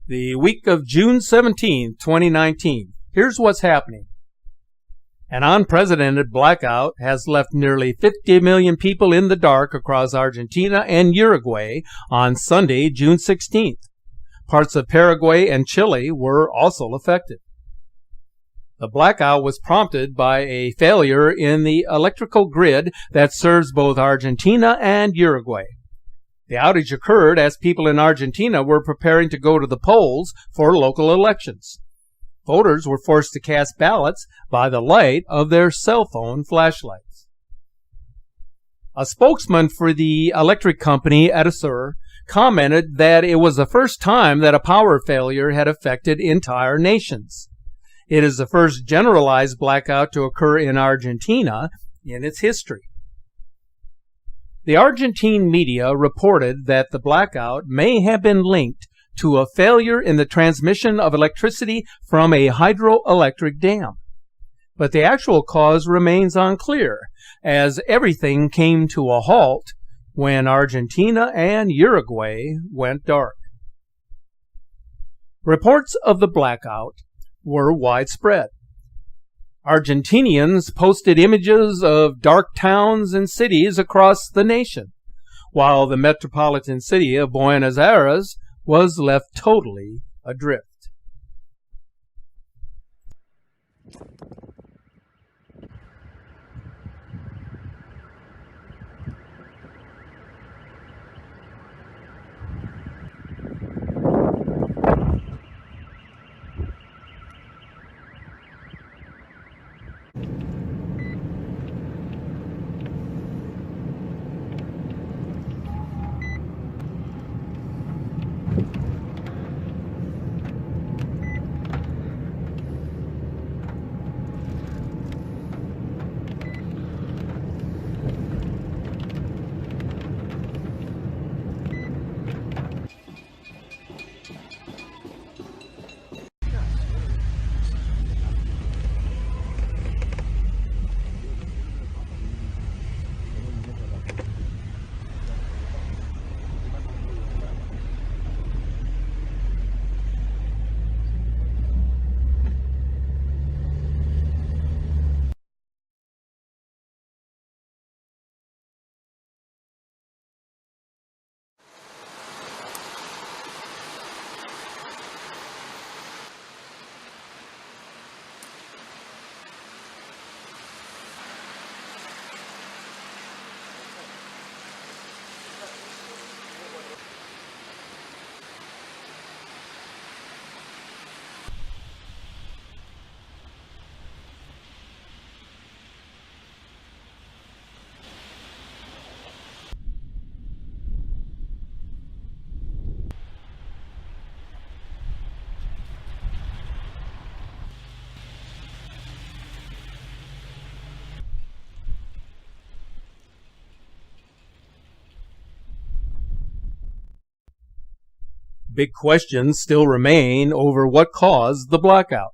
The week of June 17, 2019. Here's what's happening. An unprecedented blackout has left nearly 50 million people in the dark across Argentina and Uruguay on Sunday, June 16th. Parts of Paraguay and Chile were also affected. The blackout was prompted by a failure in the electrical grid that serves both Argentina and Uruguay. The outage occurred as people in Argentina were preparing to go to the polls for local elections. Voters were forced to cast ballots by the light of their cell phone flashlights. A spokesman for the electric company Edesur commented that it was the first time that a power failure had affected entire nations. It is the first generalized blackout to occur in Argentina in its history. The Argentine media reported that the blackout may have been linked to a failure in the transmission of electricity from a hydroelectric dam. But the actual cause remains unclear, as everything came to a halt when Argentina and Uruguay went dark. Reports of the blackout were widespread. Argentinians posted images of dark towns and cities across the nation, while the metropolitan city of Buenos Aires was left totally adrift. Big questions still remain over what caused the blackout.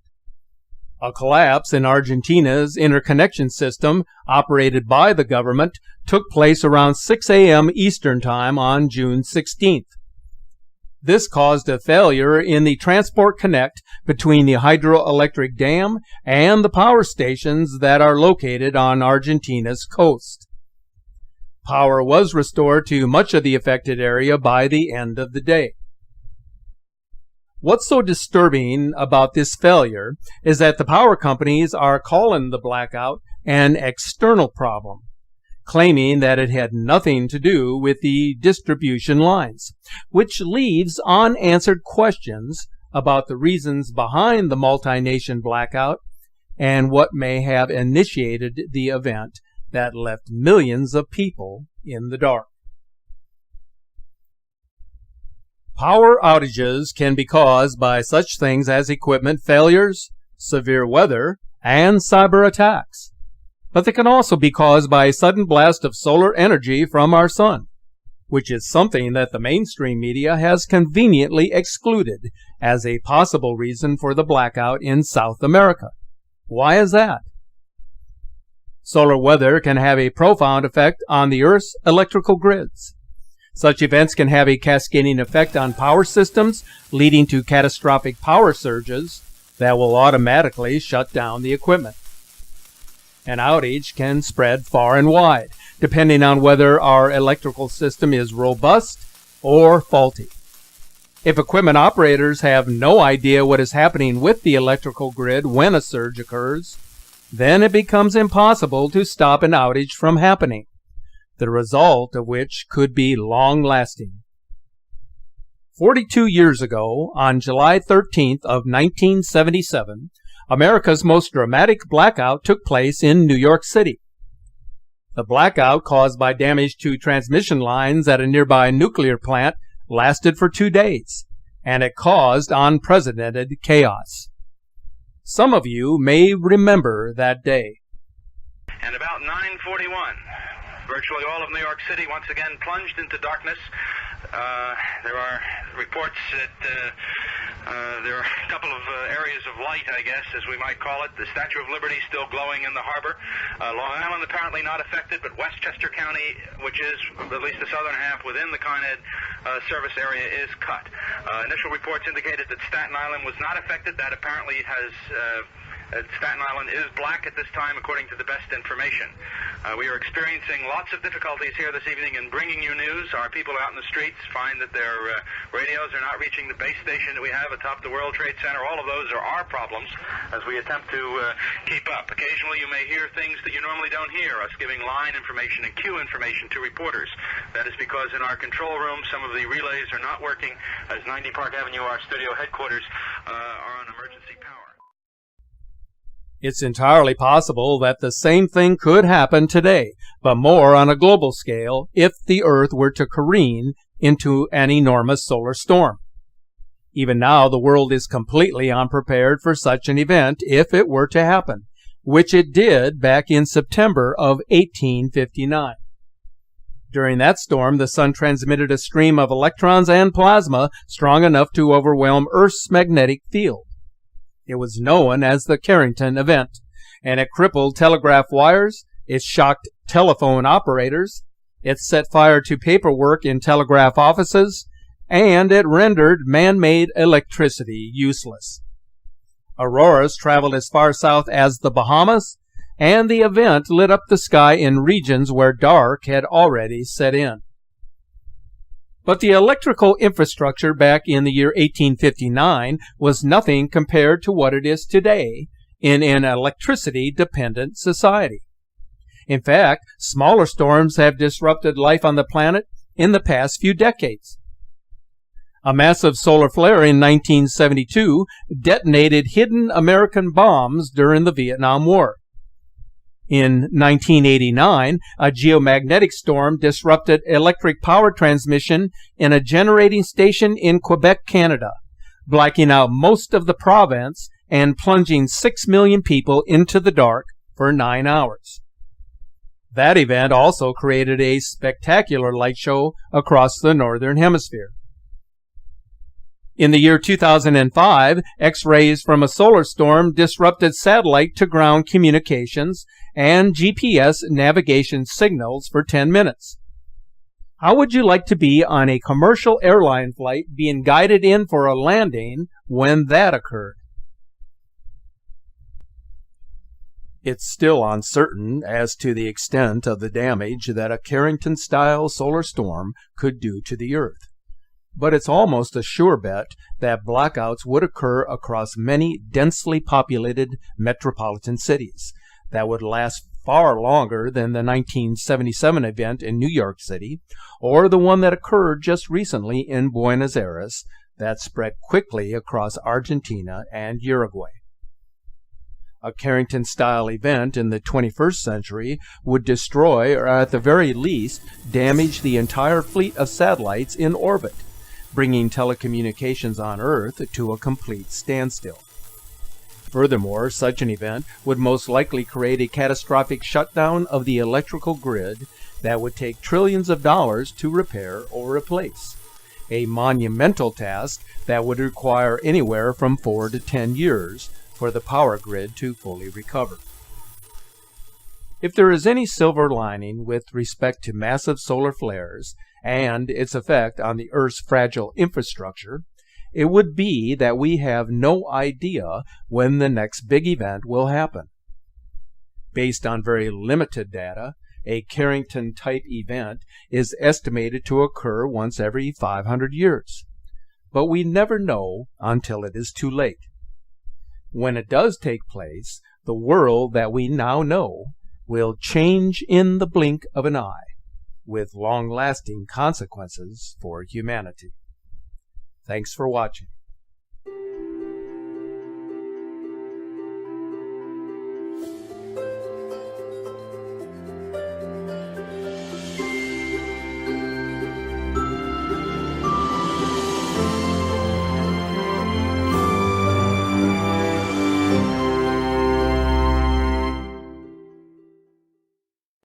A collapse in Argentina's interconnection system, operated by the government, took place around 6 a.m. Eastern Time on June 16th. This caused a failure in the transport connect between the hydroelectric dam and the power stations that are located on Argentina's coast. Power was restored to much of the affected area by the end of the day. What's so disturbing about this failure is that the power companies are calling the blackout an external problem, claiming that it had nothing to do with the distribution lines, which leaves unanswered questions about the reasons behind the multi-nation blackout and what may have initiated the event that left millions of people in the dark. Power outages can be caused by such things as equipment failures, severe weather, and cyber attacks. But they can also be caused by a sudden blast of solar energy from our sun, which is something that the mainstream media has conveniently excluded as a possible reason for the blackout in South America. Why is that? Solar weather can have a profound effect on the Earth's electrical grids. Such events can have a cascading effect on power systems, leading to catastrophic power surges that will automatically shut down the equipment. An outage can spread far and wide, depending on whether our electrical system is robust or faulty. If equipment operators have no idea what is happening with the electrical grid when a surge occurs, then it becomes impossible to stop an outage from happening, the result of which could be long-lasting. 42 years ago, on July 13th of 1977, America's most dramatic blackout took place in New York City. The blackout, caused by damage to transmission lines at a nearby nuclear plant, lasted for 2 days, and it caused unprecedented chaos. Some of you may remember that day. And about 9:41, virtually all of New York City once again plunged into darkness. There are reports that there are a couple of areas of light, I guess, as we might call it. The Statue of Liberty still glowing in the harbor. Long Island apparently not affected, but Westchester County, which is at least the southern half within the Con Ed service area, is cut. Initial reports indicated that Staten Island was not affected. That apparently has... Staten Island is black at this time, according to the best information. We are experiencing lots of difficulties here this evening in bringing you news. Our people out in the streets find that their radios are not reaching the base station that we have atop the World Trade Center. All of those are our problems as we attempt to keep up. Occasionally you may hear things that you normally don't hear, us giving line information and queue information to reporters. That is because in our control room some of the relays are not working, as 90 Park Avenue, our studio headquarters, are on emergency power. It's entirely possible that the same thing could happen today, but more on a global scale if the Earth were to careen into an enormous solar storm. Even now, the world is completely unprepared for such an event if it were to happen, which it did back in September of 1859. During that storm, the sun transmitted a stream of electrons and plasma strong enough to overwhelm Earth's magnetic field. It was known as the Carrington event, and it crippled telegraph wires, it shocked telephone operators, it set fire to paperwork in telegraph offices, and it rendered man-made electricity useless. Auroras traveled as far south as the Bahamas, and the event lit up the sky in regions where dark had already set in. But the electrical infrastructure back in the year 1859 was nothing compared to what it is today in an electricity-dependent society. In fact, smaller storms have disrupted life on the planet in the past few decades. A massive solar flare in 1972 detonated hidden American bombs during the Vietnam War. In 1989, a geomagnetic storm disrupted electric power transmission in a generating station in Quebec, Canada, blacking out most of the province and plunging 6 million people into the dark for 9 hours. That event also created a spectacular light show across the Northern Hemisphere. In the year 2005, X-rays from a solar storm disrupted satellite-to-ground communications and GPS navigation signals for 10 minutes. How would you like to be on a commercial airline flight being guided in for a landing when that occurred? It's still uncertain as to the extent of the damage that a Carrington-style solar storm could do to the Earth. But it's almost a sure bet that blackouts would occur across many densely populated metropolitan cities that would last far longer than the 1977 event in New York City, or the one that occurred just recently in Buenos Aires that spread quickly across Argentina and Uruguay. A Carrington-style event in the 21st century would destroy, or at the very least, damage the entire fleet of satellites in orbit, bringing telecommunications on Earth to a complete standstill. Furthermore, such an event would most likely create a catastrophic shutdown of the electrical grid that would take trillions of dollars to repair or replace, a monumental task that would require anywhere from 4 to 10 years for the power grid to fully recover. If there is any silver lining with respect to massive solar flares, and its effect on the Earth's fragile infrastructure, it would be that we have no idea when the next big event will happen. Based on very limited data, a Carrington-type event is estimated to occur once every 500 years. But we never know until it is too late. When it does take place, the world that we now know will change in the blink of an eye, with long-lasting consequences for humanity. Thanks for watching.